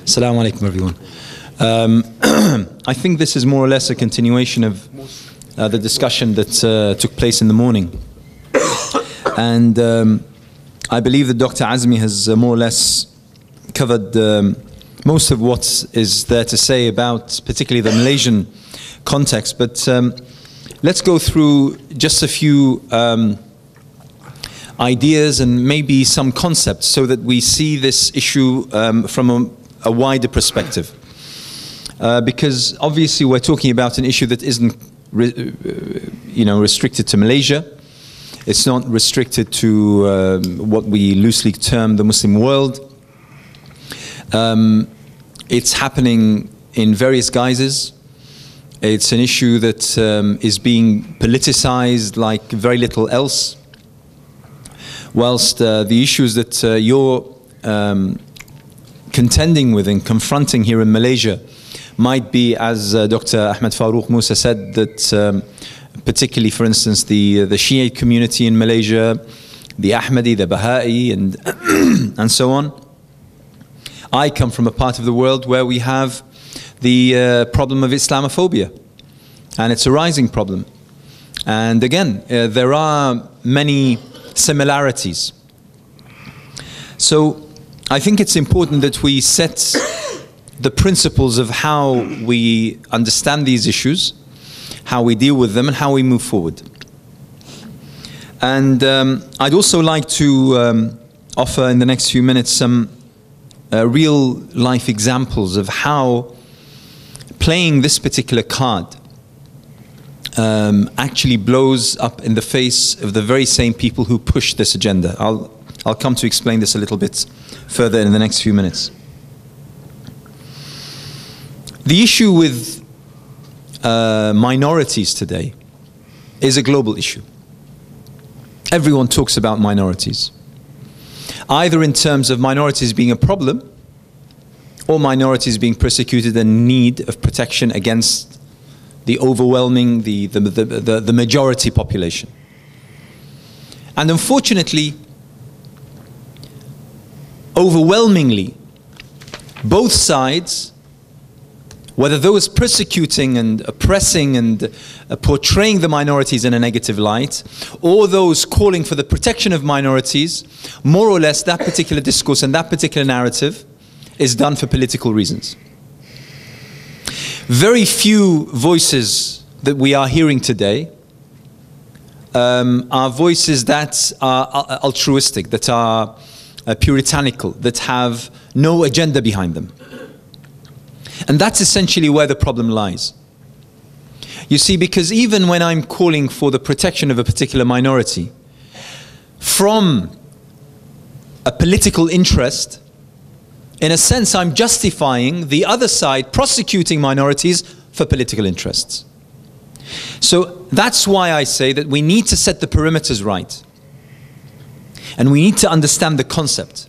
Assalamu alaikum, everyone. I think this is more or less a continuation of the discussion that took place in the morning. And I believe that Dr. Azmi has more or less covered most of what is there to say about particularly the Malaysian context. But let's go through just a few ideas and maybe some concepts so that we see this issue from a wider perspective. Because obviously we're talking about an issue that isn't restricted to Malaysia. It's not restricted to what we loosely term the Muslim world. It's happening in various guises. It's an issue that is being politicized like very little else. Whilst the issues that you're contending with and confronting here in Malaysia might be, as Dr. Ahmed Farouk Musa said, that particularly, for instance, the Shiite community in Malaysia, the Ahmadi, the Baha'i, and so on. I come from a part of the world where we have the problem of Islamophobia, and it's a rising problem. And again, there are many similarities. So I think it's important that we set the principles of how we understand these issues, how we deal with them, and how we move forward. And I'd also like to offer in the next few minutes some real life examples of how playing this particular card actually blows up in the face of the very same people who push this agenda. I'll come to explain this a little bit further in the next few minutes. The issue with minorities today is a global issue. Everyone talks about minorities, either in terms of minorities being a problem or minorities being persecuted and in need of protection against the overwhelming, the majority population. And unfortunately, overwhelmingly, both sides, whether those persecuting and oppressing and portraying the minorities in a negative light, or those calling for the protection of minorities, more or less that particular discourse and that particular narrative is done for political reasons. Very few voices that we are hearing today are voices that are altruistic, that are puritanical, that have no agenda behind them. And that's essentially where the problem lies. You see, because even when I'm calling for the protection of a particular minority from a political interest, in a sense I'm justifying the other side prosecuting minorities for political interests. So that's why I say that we need to set the perimeters right. And we need to understand the concept.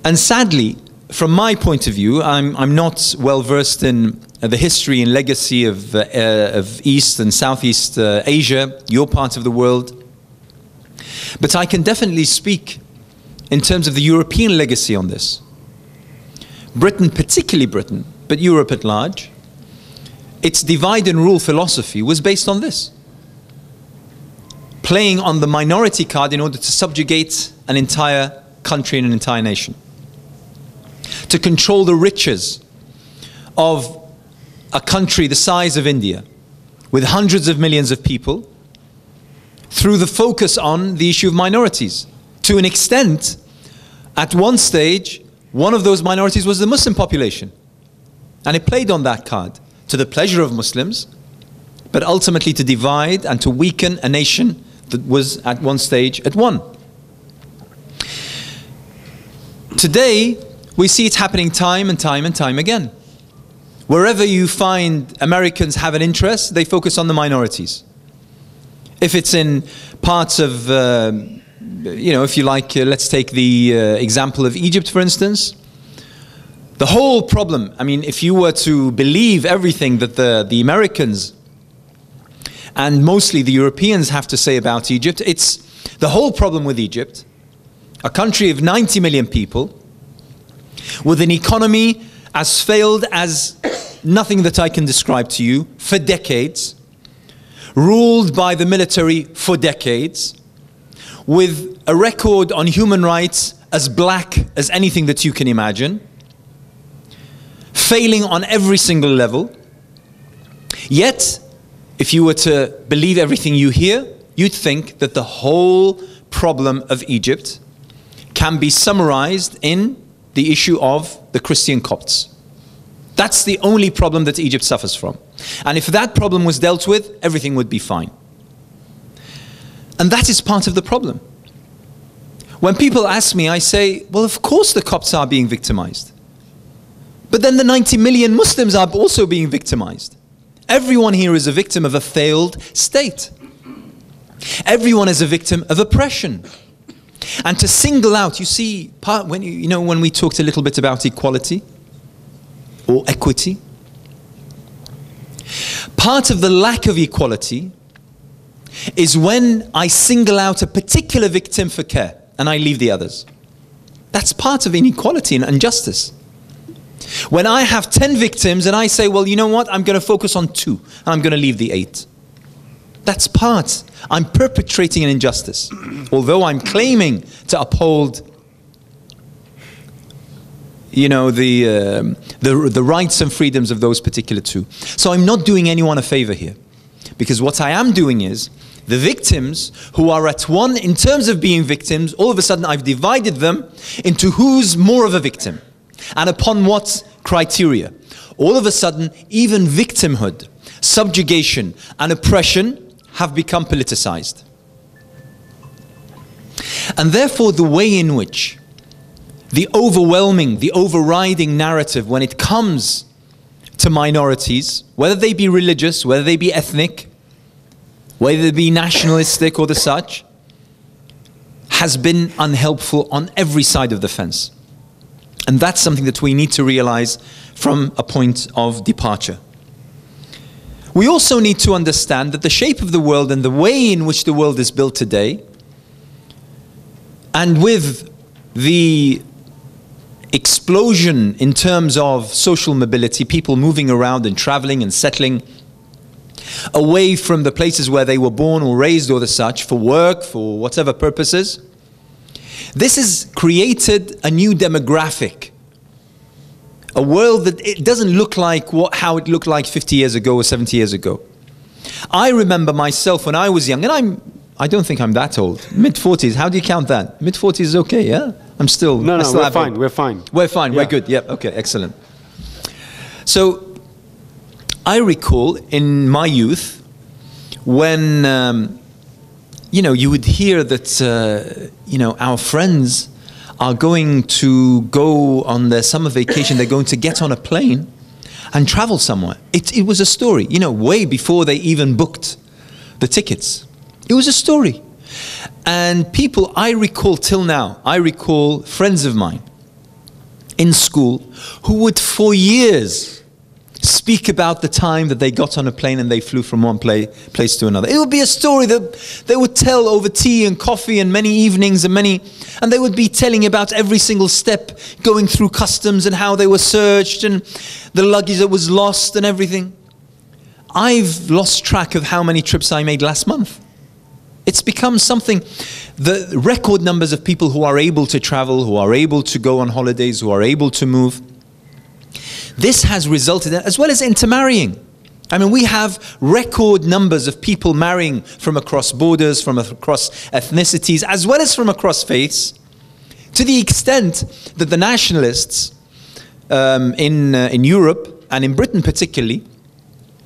And sadly, from my point of view, I'm not well versed in the history and legacy of East and Southeast Asia, your part of the world. But I can definitely speak in terms of the European legacy on this. Britain, particularly Britain, but Europe at large, its divide and rule philosophy was based on this. Playing on the minority card in order to subjugate an entire country and an entire nation. To control the riches of a country the size of India, with hundreds of millions of people, through the focus on the issue of minorities. To an extent, at one stage, one of those minorities was the Muslim population. And it played on that card, to the pleasure of Muslims, but ultimately to divide and to weaken a nation that was at one stage at one. Today, we see it happening time and time and time again. Wherever you find Americans have an interest, they focus on the minorities. If it's in parts of, if you like, let's take the example of Egypt, for instance. The whole problem, I mean, if you were to believe everything that the Americans and mostly the Europeans have to say about Egypt, it's the whole problem with Egypt, a country of 90 million people, with an economy as failed as nothing that I can describe to you for decades, ruled by the military for decades, with a record on human rights as black as anything that you can imagine, failing on every single level. Yet, if you were to believe everything you hear, you'd think that the whole problem of Egypt can be summarized in the issue of the Christian Copts. That's the only problem that Egypt suffers from. And if that problem was dealt with, everything would be fine. And that is part of the problem. When people ask me, I say, well, of course the Copts are being victimized. But then the 90 million Muslims are also being victimized. Everyone here is a victim of a failed state. Everyone is a victim of oppression. And to single out, you see, when we talked a little bit about equality or equity, part of the lack of equality is when I single out a particular victim for care and I leave the others. That's part of inequality and injustice. When I have 10 victims and I say, well, you know what, I'm going to focus on 2 and I'm going to leave the 8. That's part. I'm perpetrating an injustice. Although I'm claiming to uphold, you know, the rights and freedoms of those particular 2. So I'm not doing anyone a favor here. Because what I am doing is, the victims who are at 1 in terms of being victims, all of a sudden I've divided them into who's more of a victim. And upon what criteria? All of a sudden, even victimhood, subjugation, and oppression have become politicized. And therefore, the way in which the overwhelming, the overriding narrative when it comes to minorities, whether they be religious, whether they be ethnic, whether they be nationalistic or the such, has been unhelpful on every side of the fence. And that's something that we need to realize from a point of departure. We also need to understand that the shape of the world and the way in which the world is built today, and with the explosion in terms of social mobility, people moving around and traveling and settling away from the places where they were born or raised or the such, for work, for whatever purposes, this has created a new demographic. A world that it doesn't look like how it looked like 50 years ago or 70 years ago. I remember myself when I was young, and I don't think I'm that old. Mid-40s, how do you count that? Mid-40s is okay, yeah? I'm still... No, we're fine, we're fine. We're fine, yeah. We're good, yeah, okay, excellent. So, I recall in my youth, when, you know, you would hear that, you know, our friends are going to go on their summer vacation, they're going to get on a plane and travel somewhere. It was a story, you know, way before they even booked the tickets. It was a story. And people, I recall till now, I recall friends of mine in school who would for years speak about the time that they got on a plane and they flew from one place to another. It would be a story that they would tell over tea and coffee and many evenings and they would be telling about every single step going through customs and how they were searched and the luggage that was lost and everything. I've lost track of how many trips I made last month. It's become something, the record numbers of people who are able to travel, who are able to go on holidays, who are able to move. This has resulted in, as well as intermarrying. I mean, we have record numbers of people marrying from across borders, from across ethnicities, as well as from across faiths, to the extent that the nationalists in Europe, and in Britain particularly,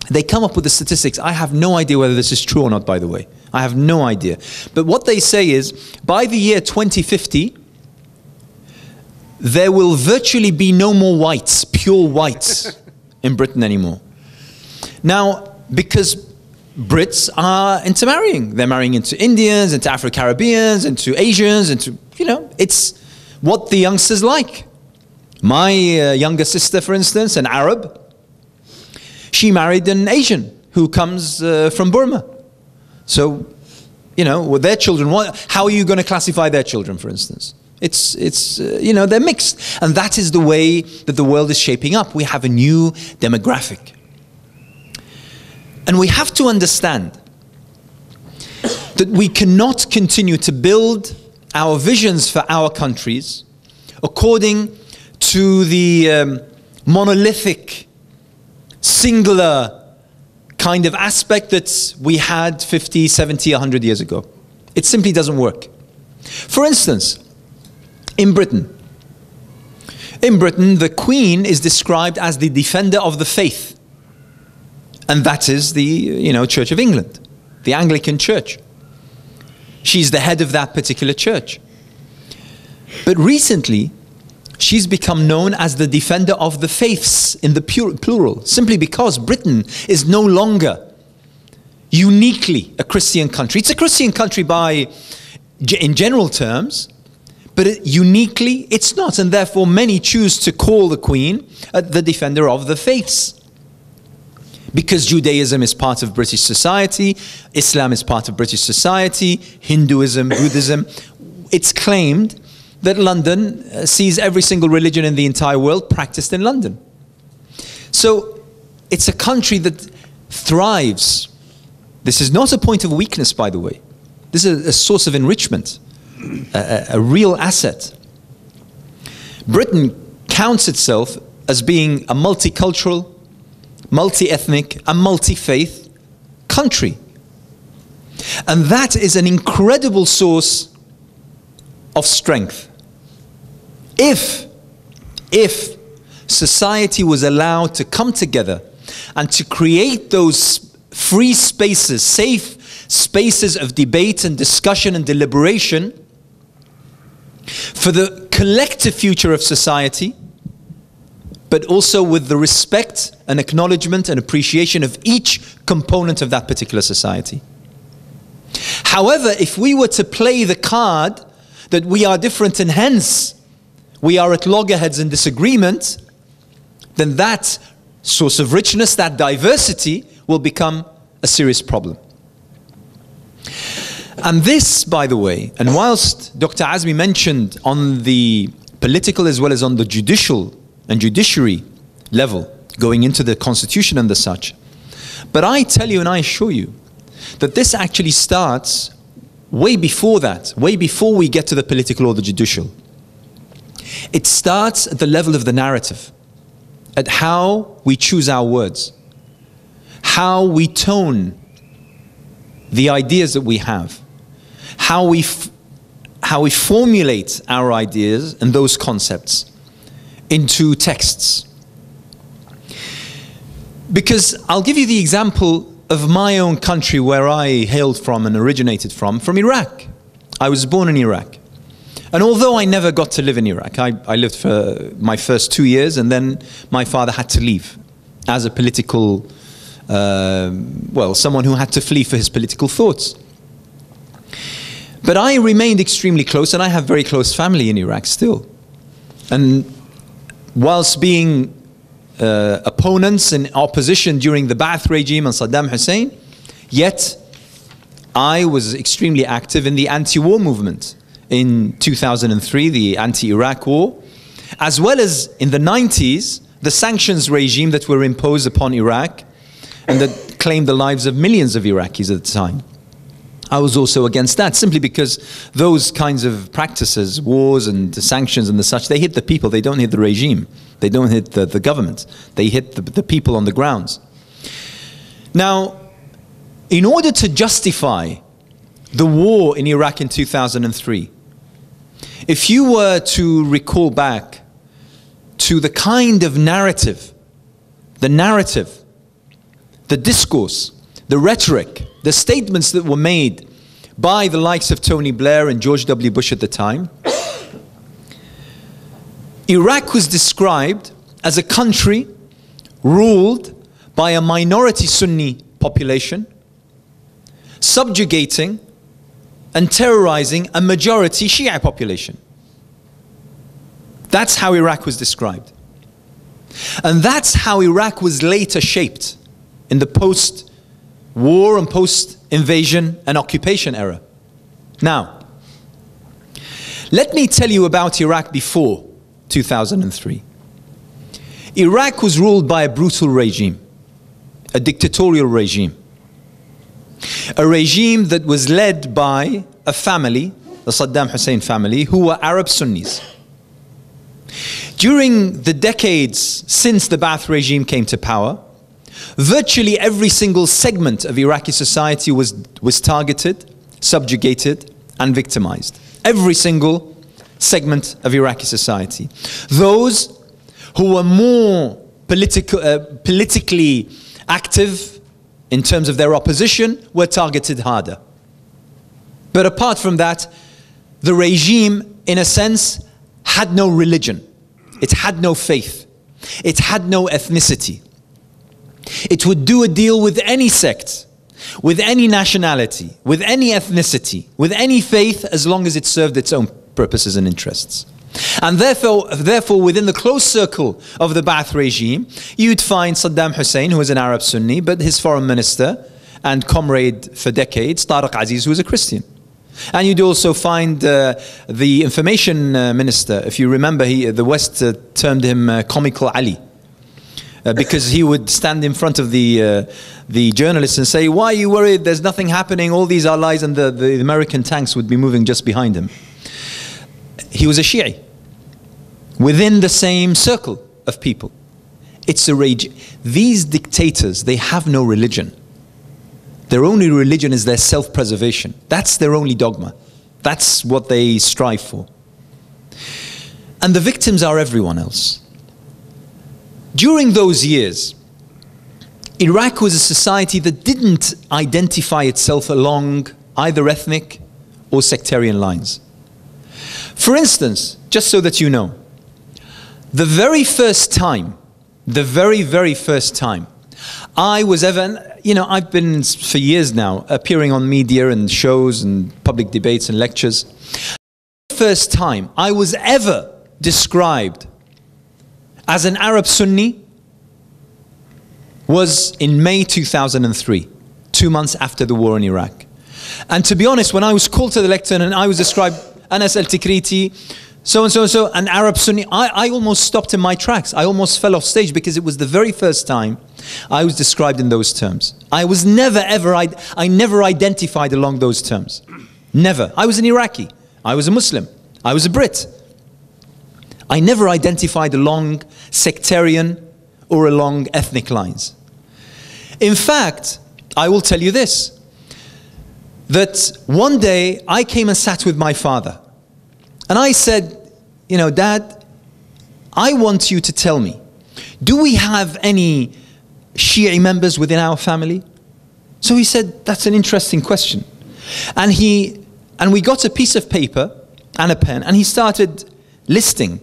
they come up with the statistics. I have no idea whether this is true or not, by the way. I have no idea. But what they say is, by the year 2050, there will virtually be no more whites, pure whites, in Britain anymore. Now, because Brits are intermarrying. They're marrying into Indians, into Afro-Caribbeans, into Asians, into, you know, it's what the youngsters like. My younger sister, for instance, an Arab, she married an Asian who comes from Burma. So, you know, with their children, how are you going to classify their children, for instance? You know, they're mixed. And that is the way that the world is shaping up. We have a new demographic. And we have to understand that we cannot continue to build our visions for our countries according to the monolithic, singular kind of aspect that we had 50, 70, 100 years ago. It simply doesn't work. For instance, in Britain, the Queen is described as the defender of the faith. And that is the, you know, Church of England, the Anglican Church. She's the head of that particular church. But recently, she's become known as the defender of the faiths in the plural, simply because Britain is no longer uniquely a Christian country. It's a Christian country in general terms, but uniquely it's not. And therefore, many choose to call the Queen the defender of the faiths. Because Judaism is part of British society, Islam is part of British society, Hinduism, Buddhism. It's claimed that London sees every single religion in the entire world practiced in London. So it's a country that thrives. This is not a point of weakness, by the way. This is a source of enrichment, a real asset. Britain counts itself as being a multicultural, multi-ethnic, and multi-faith country. And that is an incredible source of strength. If society was allowed to come together and to create those free spaces, safe spaces of debate and discussion and deliberation for the collective future of society, but also with the respect and acknowledgement and appreciation of each component of that particular society. However, if we were to play the card that we are different and hence we are at loggerheads and disagreement, then that source of richness, that diversity, will become a serious problem. And this, by the way, and whilst Dr. Azmi mentioned on the political as well as on the judicial and judiciary level, going into the constitution and the such, but I tell you and I assure you that this actually starts way before that, way before we get to the political or the judicial. It starts at the level of the narrative, at how we choose our words, how we tone the ideas that we have, how we formulate our ideas and those concepts into texts. Because I'll give you the example of my own country where I hailed from and originated from Iraq. I was born in Iraq. And although I never got to live in Iraq, I lived for my first 2 years and then my father had to leave as a political, someone who had to flee for his political thoughts. But I remained extremely close, and I have very close family in Iraq still. And whilst being opponents and opposition during the Ba'ath regime and Saddam Hussein, yet I was extremely active in the anti-war movement in 2003, the anti-Iraq war, as well as in the 90s, the sanctions regime that were imposed upon Iraq and that claimed the lives of millions of Iraqis at the time. I was also against that, simply because those kinds of practices, wars and the sanctions and the such, they hit the people, they don't hit the regime. They don't hit the government. They hit the people on the grounds. Now, in order to justify the war in Iraq in 2003, if you were to recall back to the kind of narrative, the discourse, the rhetoric, the statements that were made by the likes of Tony Blair and George W. Bush at the time, Iraq was described as a country ruled by a minority Sunni population, subjugating and terrorizing a majority Shia population. That's how Iraq was described. And that's how Iraq was later shaped in the post-war and post-invasion and occupation era. Now, Let me tell you about Iraq before 2003. Iraq was ruled by a brutal regime, a dictatorial regime. A regime that was led by a family, the Saddam Hussein family, who were Arab Sunnis. During the decades since the Ba'ath regime came to power, virtually every single segment of Iraqi society was targeted, subjugated, and victimized. Every single segment of Iraqi society. Those who were more politically active in terms of their opposition were targeted harder. But apart from that, the regime, in a sense, had no religion. It had no faith. It had no ethnicity. It would do a deal with any sect, with any nationality, with any ethnicity, with any faith, as long as it served its own purposes and interests. And therefore, within the close circle of the Ba'ath regime, you'd find Saddam Hussein, who was an Arab Sunni, but his foreign minister and comrade for decades, Tariq Aziz, who was a Christian. And you'd also find the information minister. If you remember, the West termed him Comical Ali. Because he would stand in front of the journalists and say, "Why are you worried? There's nothing happening. All these are lies," and the American tanks would be moving just behind him. He was a Shi'i within the same circle of people. It's a rage. These dictators, they have no religion. Their only religion is their self-preservation. That's their only dogma. That's what they strive for. And the victims are everyone else. During those years, Iraq was a society that didn't identify itself along either ethnic or sectarian lines. For instance, just so that you know, the very first time I was ever, I've been for years now appearing on media and shows and public debates and lectures. The first time I was ever described as an Arab Sunni was in May 2003, 2 months after the war in Iraq. And to be honest, when I was called to the lectern and I was described Anas al-Tikriti, so-and-so, an Arab Sunni, I almost stopped in my tracks. I almost fell off stage because it was the very first time I was described in those terms. I was never ever, I never identified along those terms. Never. I was an Iraqi. I was a Muslim. I was a Brit. I never identified along sectarian or along ethnic lines. In fact, I will tell you this, that one day I came and sat with my father. And I said, Dad, I want you to tell me, do we have any Shi'i members within our family? So he said, that's an interesting question. And we got a piece of paper and a pen, and he started listing,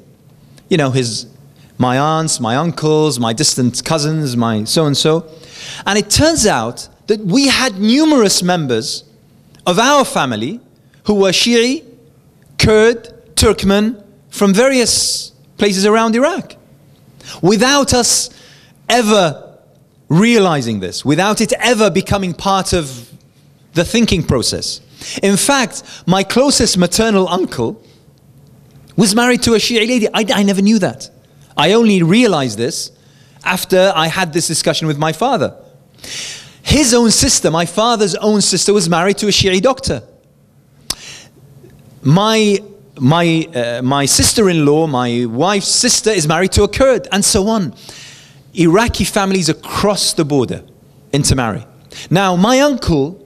my aunts, my uncles, my distant cousins, my so-and-so. And it turns out that we had numerous members of our family who were Shi'i, Kurd, Turkmen, from various places around Iraq. Without us ever realizing this, without it ever becoming part of the thinking process. In fact, my closest maternal uncle was married to a Shi'i lady. I never knew that. I only realized this after I had this discussion with my father. His own sister, my father's own sister, was married to a Shi'i doctor. My sister-in-law, my wife's sister, is married to a Kurd, and so on. Iraqi families across the border intermarry. Now, my uncle,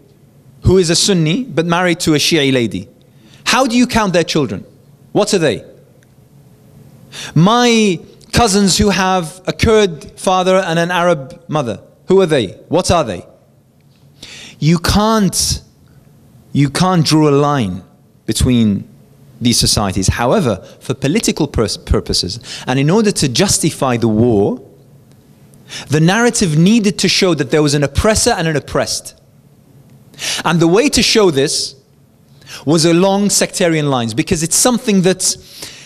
who is a Sunni, but married to a Shi'i lady, how do you count their children? What are they? My cousins who have a Kurd father and an Arab mother, who are they? What are they? You can't draw a line between these societies. However, for political purposes, and in order to justify the war, the narrative needed to show that there was an oppressor and an oppressed. And the way to show this was along sectarian lines, because it's something that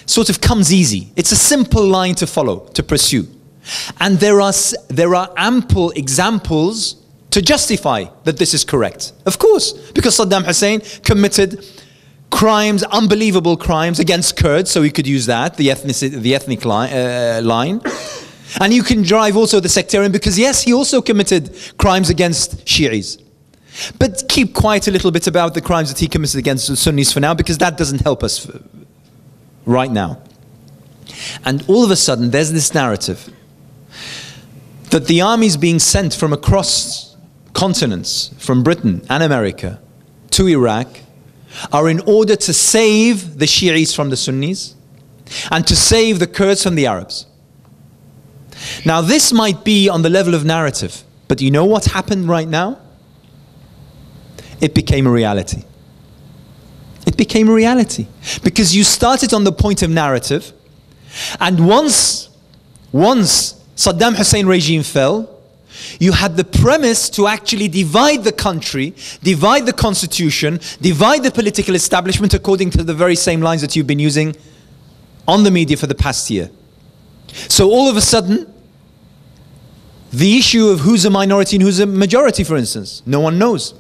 sort of comes easy. It's a simple line to follow, to pursue. And there are ample examples to justify that this is correct. Of course, because Saddam Hussein committed crimes, unbelievable crimes against Kurds, so we could use that, the ethnic line. And you can drive also the sectarian, because yes, he also committed crimes against Shi'is. But keep quiet a little bit about the crimes that he committed against the Sunnis for now, because that doesn't help us right now. And all of a sudden, there's this narrative that the armies being sent from across continents, from Britain and America to Iraq, are in order to save the Shi'is from the Sunnis and to save the Kurds from the Arabs. Now, this might be on the level of narrative, but you know what happened right now? It became a reality. It became a reality. Because you started on the point of narrative, and once Saddam Hussein regime fell, you had the premise to actually divide the country, divide the constitution, divide the political establishment according to the very same lines that you've been using on the media for the past year. So all of a sudden, the issue of who's a minority and who's a majority, for instance, no one knows.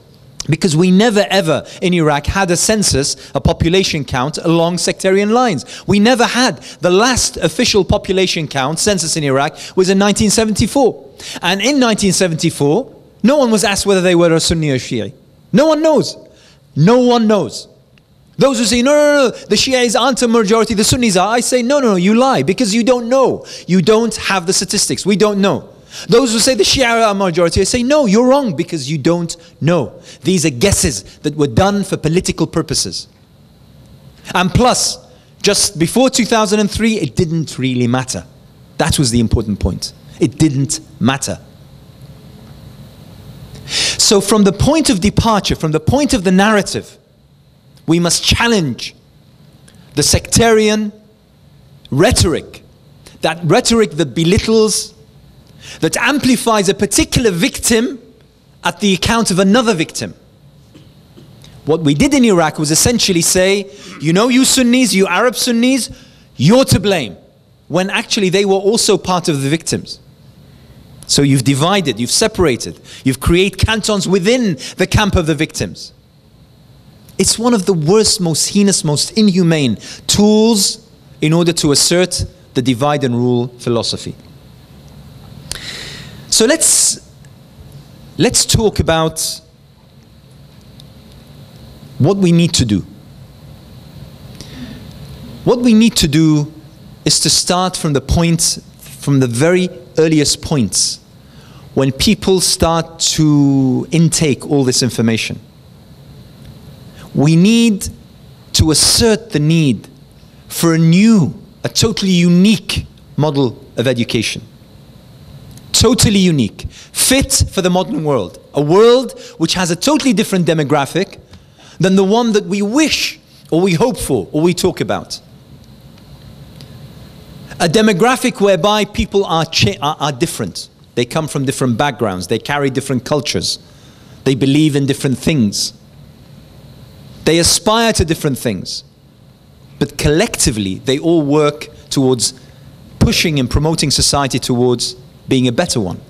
Because we never ever in Iraq had a census, a population count along sectarian lines. We never had. The last official population count, census in Iraq, was in 1974. And in 1974, no one was asked whether they were a Sunni or Shia. No one knows. No one knows. Those who say, no, the Shias aren't a majority, the Sunnis are. I say, no, you lie, because you don't know. You don't have the statistics. We don't know. Those who say the Shia are a majority, I say, no, you're wrong, because you don't know. These are guesses that were done for political purposes. And plus, just before 2003, it didn't really matter. That was the important point. It didn't matter. So from the point of departure, from the point of the narrative, we must challenge the sectarian rhetoric, that rhetoric that belittles, that amplifies a particular victim at the account of another victim. What we did in Iraq was essentially say, you know, you Sunnis, you Arab Sunnis, you're to blame, when actually they were also part of the victims. So you've divided, you've separated, you've created cantons within the camp of the victims. It's one of the worst, most heinous, most inhumane tools in order to assert the divide and rule philosophy. So let's talk about what we need to do. What we need to do is to start from the very earliest points, when people start to intake all this information. We need to assert the need for a totally unique model of education. Totally unique, fit for the modern world. A world which has a totally different demographic than the one that we wish, or we hope for, or we talk about. A demographic whereby people are different. They come from different backgrounds. They carry different cultures. They believe in different things. They aspire to different things. But collectively, they all work towards pushing and promoting society towards being a better one.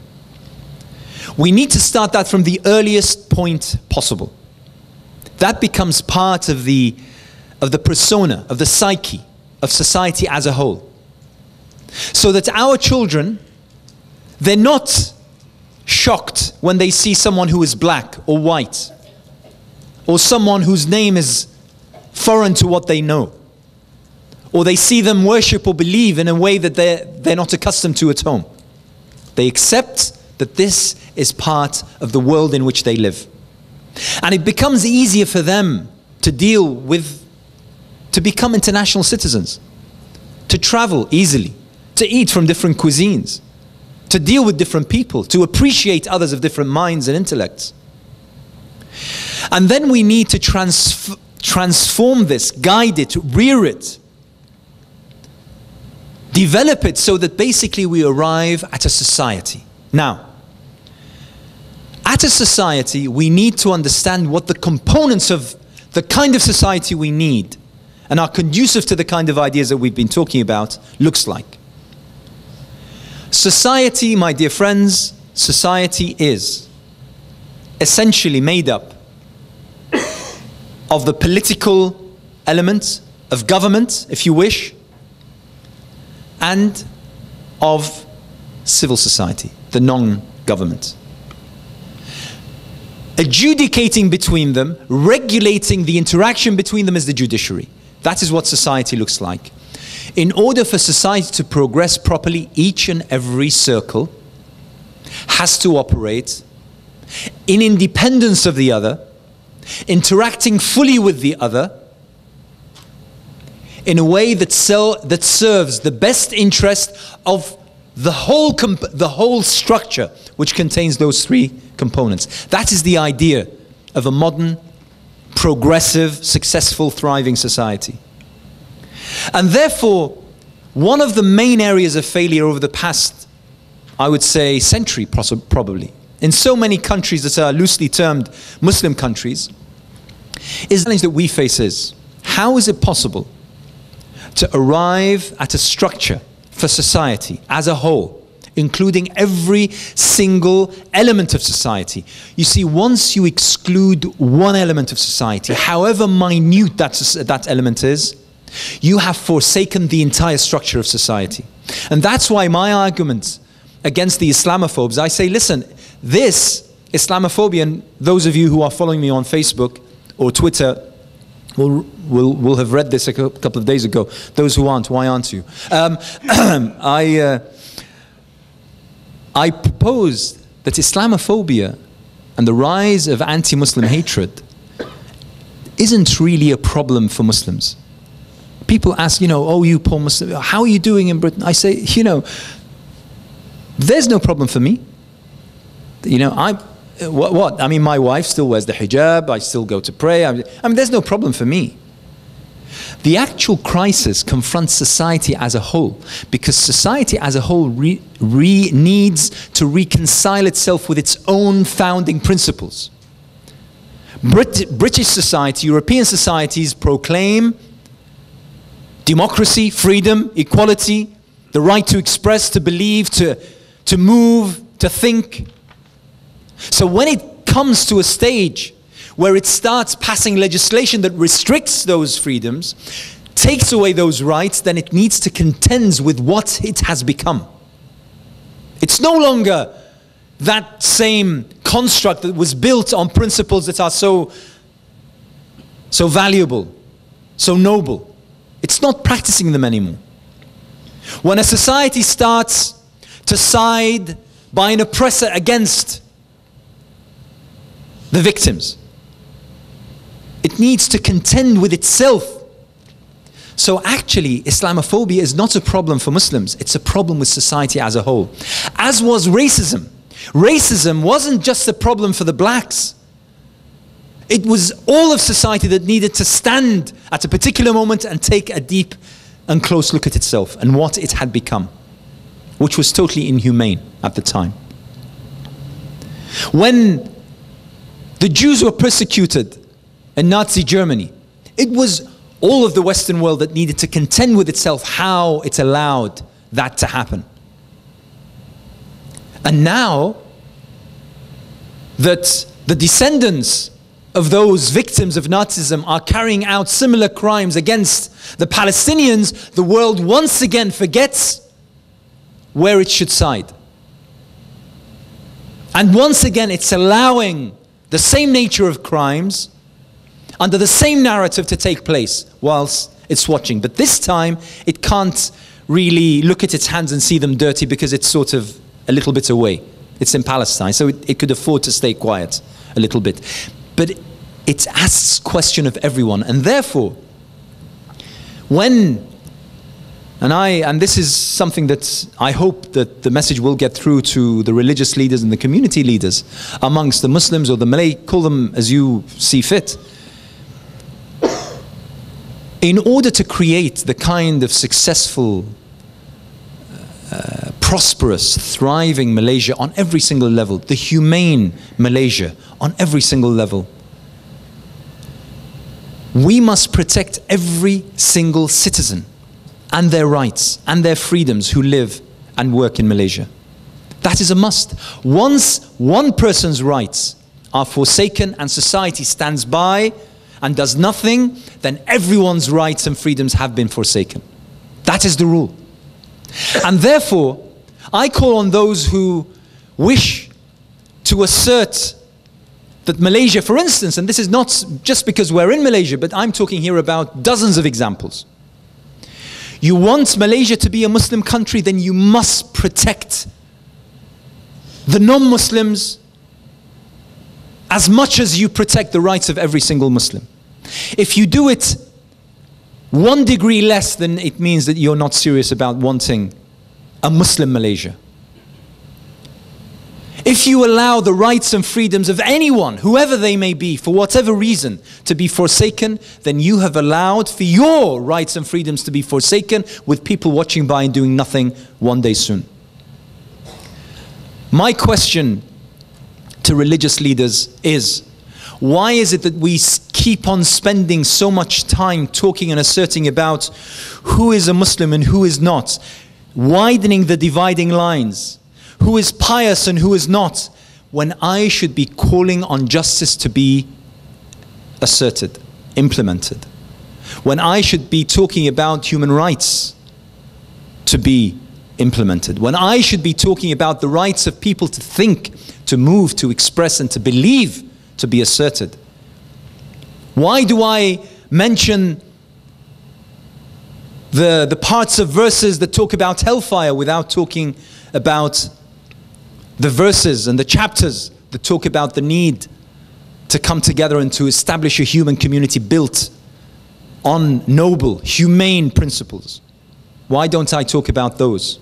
We need to start that from the earliest point possible. That becomes part of the persona, of the psyche, of society as a whole. So that our children, they're not shocked when they see someone who is black or white, or someone whose name is foreign to what they know, or they see them worship or believe in a way that they're not accustomed to at home. They accept that this is part of the world in which they live. And it becomes easier for them to to become international citizens, to travel easily, to eat from different cuisines, to deal with different people, to appreciate others of different minds and intellects. And then we need to transform this, guide it, rear it, develop it so that basically we arrive at a society. Now, at a society, we need to understand what the components of the kind of society we need and are conducive to the kind of ideas that we've been talking about looks like. Society, my dear friends, society is essentially made up of the political element of government, if you wish, and of civil society, the non-government. Adjudicating between them, regulating the interaction between them is the judiciary. That is what society looks like. In order for society to progress properly, each and every circle has to operate in independence of the other, interacting fully with the other, in a way that serves the best interest of the whole structure, which contains those three components. That is the idea of a modern, progressive, successful, thriving society. And therefore, one of the main areas of failure over the past, I would say, century probably, in so many countries that are loosely termed Muslim countries, is the challenge that we face is, how is it possible to arrive at a structure for society as a whole, including every single element of society? You see, once you exclude one element of society, however minute that element is, you have forsaken the entire structure of society. And that's why my argument against the Islamophobes, I say, listen, this Islamophobia, and those of you who are following me on Facebook or Twitter will have read this a couple of days ago. Those who aren't, why aren't you? I propose that Islamophobia and the rise of anti-Muslim hatred isn't really a problem for Muslims. People ask, oh, you poor Muslim, how are you doing in Britain? I say, there's no problem for me. What? I mean, my wife still wears the hijab, I still go to pray. I mean, there's no problem for me. The actual crisis confronts society as a whole, because society as a whole needs to reconcile itself with its own founding principles. British society, European societies proclaim democracy, freedom, equality, the right to express, to believe, to move, to think. So when it comes to a stage where it starts passing legislation that restricts those freedoms, takes away those rights, then it needs to contend with what it has become. It's no longer that same construct that was built on principles that are so valuable, so noble. It's not practicing them anymore. When a society starts to side by an oppressor against the victims, it needs to contend with itself. So actually, Islamophobia is not a problem for Muslims, it's a problem with society as a whole. As was racism. Racism wasn't just a problem for the blacks. It was all of society that needed to stand at a particular moment and take a deep and close look at itself and what it had become, which was totally inhumane at the time. When the Jews were persecuted in Nazi Germany, it was all of the Western world that needed to contend with itself how it allowed that to happen. And now that the descendants of those victims of Nazism are carrying out similar crimes against the Palestinians, the world once again forgets where it should side. And once again it's allowing the same nature of crimes under the same narrative to take place whilst it's watching. But this time it can't really look at its hands and see them dirty because it's sort of a little bit away. It's in Palestine, so it could afford to stay quiet a little bit. But it asks question of everyone, and therefore, and this is something that I hope that the message will get through to the religious leaders and the community leaders amongst the Muslims or the Malay, call them as you see fit. In order to create the kind of successful, prosperous, thriving Malaysia on every single level, the humane Malaysia on every single level, we must protect every single citizen and their rights and their freedoms who live and work in Malaysia. That is a must. Once one person's rights are forsaken and society stands by and does nothing, then everyone's rights and freedoms have been forsaken. That is the rule. And therefore, I call on those who wish to assert that Malaysia, for instance, and this is not just because we're in Malaysia, but I'm talking here about dozens of examples. You want Malaysia to be a Muslim country, then you must protect the non-Muslims as much as you protect the rights of every single Muslim. If you do it 1 degree less, then it means that you're not serious about wanting a Muslim Malaysia. If you allow the rights and freedoms of anyone, whoever they may be, for whatever reason, to be forsaken, then you have allowed for your rights and freedoms to be forsaken, with people watching by and doing nothing one day soon. My question to religious leaders is, why is it that we keep on spending so much time talking and asserting about who is a Muslim and who is not, widening the dividing lines, who is pious and who is not, when I should be calling on justice to be asserted, implemented, when I should be talking about human rights to be implemented, when I should be talking about the rights of people to think, to move, to express and to believe to be asserted. Why do I mention the parts of verses that talk about hellfire without talking about the verses and the chapters that talk about the need to come together and to establish a human community built on noble, humane principles? Why don't I talk about those?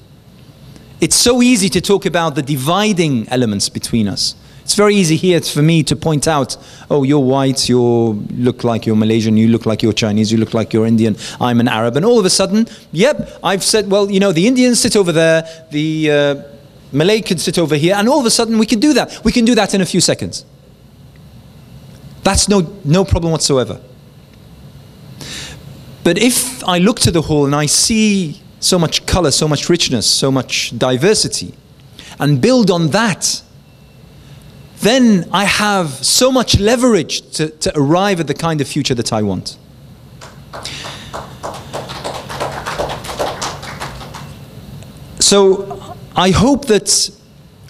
It's so easy to talk about the dividing elements between us. It's very easy here for me to point out, oh, you're white, you look like you're Malaysian, you look like you're Chinese, you look like you're Indian, I'm an Arab. And all of a sudden, yep, I've said, well, you know, the Indians sit over there, the Malay can sit over here, and all of a sudden we can do that. We can do that in a few seconds. That's no problem whatsoever. But if I look to the whole and I see so much color, so much richness, so much diversity, and build on that, then I have so much leverage to arrive at the kind of future that I want. So I hope that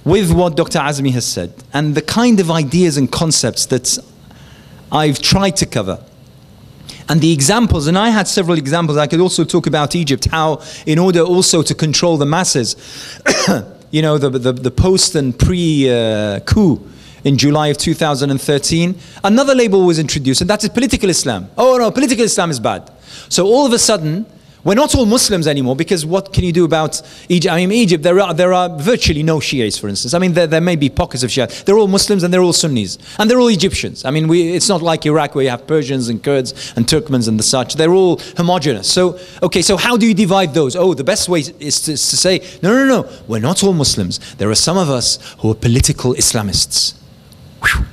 with what Dr. Azmi has said, and the kind of ideas and concepts that I've tried to cover, and the examples, and I had several examples. I could also talk about Egypt, how in order also to control the masses, you know, the post and pre-coup in July of 2013, another label was introduced, and that is political Islam. Oh no, political Islam is bad. So all of a sudden, we're not all Muslims anymore, because what can you do about Egypt? I mean, Egypt, there are virtually no Shiites, for instance. I mean, there may be pockets of Shia. They're all Muslims and they're all Sunnis. And they're all Egyptians. I mean, it's not like Iraq where you have Persians and Kurds and Turkmens and the such. They're all homogenous. So, okay, so how do you divide those? Oh, the best way is to say, no, we're not all Muslims. There are some of us who are political Islamists. Whew.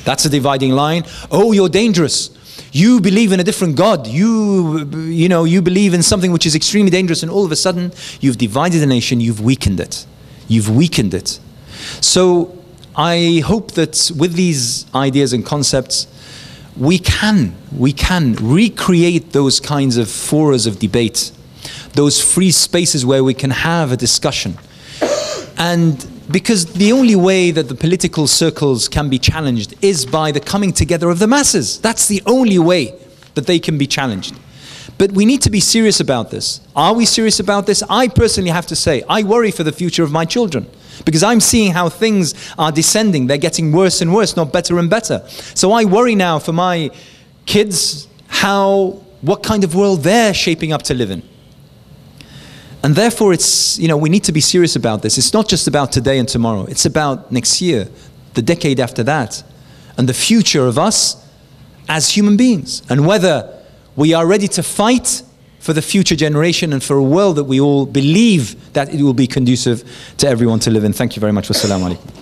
That's a dividing line. Oh, you're dangerous. You believe in a different God. You believe in something which is extremely dangerous, and all of a sudden you've divided the nation, you've weakened it. You've weakened it. So I hope that with these ideas and concepts, we can recreate those kinds of forums of debate, those free spaces where we can have a discussion. And because the only way that the political circles can be challenged is by the coming together of the masses. That's the only way that they can be challenged. But we need to be serious about this. Are we serious about this? I personally have to say, I worry for the future of my children, because I'm seeing how things are descending. They're getting worse and worse, not better and better. So I worry now for my kids what kind of world they're shaping up to live in. And therefore, we need to be serious about this. It's not just about today and tomorrow. It's about next year, the decade after that, and the future of us as human beings. And whether we are ready to fight for the future generation and for a world that we all believe that it will be conducive to everyone to live in. Thank you very much. Wassalamu alaikum.